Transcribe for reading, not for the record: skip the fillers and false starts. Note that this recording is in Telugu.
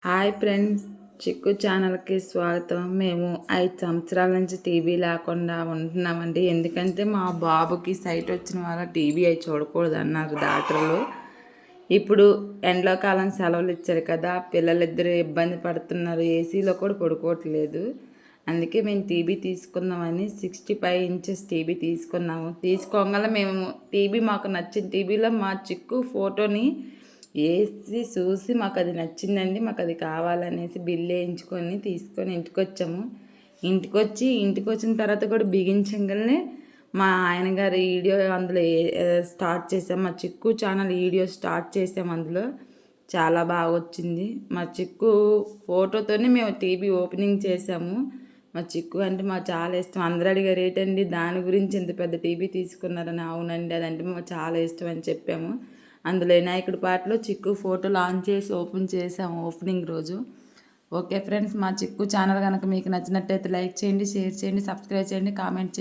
హాయ్ ఫ్రెండ్స్, చిక్కు ఛానల్కి స్వాగతం. మేము 5 సంవత్సరాల నుంచి టీవీ లేకుండా ఉంటున్నామండి. ఎందుకంటే మా బాబుకి సైట్ వచ్చిన వల్ల టీవీ అవి చూడకూడదు అన్నారు డాక్టర్లు. ఇప్పుడు ఎండాకాలం సెలవులు ఇచ్చారు కదా, పిల్లలిద్దరూ ఇబ్బంది పడుతున్నారు, ఏసీలో కూడా పడుకోవట్లేదు. అందుకే మేము టీవీ తీసుకుందామని 65 ఇంచెస్ టీవీ తీసుకున్నాము. తీసుకోగల మేము టీవీ మాకు నచ్చిన టీవీలో మా చిక్కు ఫోటోని వేసి చూసి మాకు అది నచ్చిందండి, మాకు అది కావాలనేసి బిల్లు వేయించుకొని తీసుకొని ఇంటికి వచ్చిన తర్వాత కూడా బిగించగానే మా ఆయన గారి వీడియో అందులో స్టార్ట్ చేసాం. మా చిక్కు ఛానల్ వీడియో స్టార్ట్ చేసాం. అందులో చాలా బాగా వచ్చింది. మా చిక్కు ఫోటోతోనే మేము టీవీ ఓపెనింగ్ చేసాము. మా చిక్కు అంటే మాకు చాలా ఇష్టం. అందరూ అడిగారు ఏంటండి దాని గురించి ఇంత పెద్ద టీవీ తీసుకున్నారని. అవునండి, అదంటే మాకు చాలా ఇష్టం అని చెప్పాము. అందులో వినాయకుడి పాటలో చిక్కు ఫోటో లాంచ్ చేసి ఓపెన్ చేసాము ఓపెనింగ్ రోజు. ఓకే ఫ్రెండ్స్, మా చిక్కు ఛానల్ కనుక మీకు నచ్చినట్టయితే లైక్ చేయండి, షేర్ చేయండి, సబ్స్క్రైబ్ చేయండి, కామెంట్ చేయండి.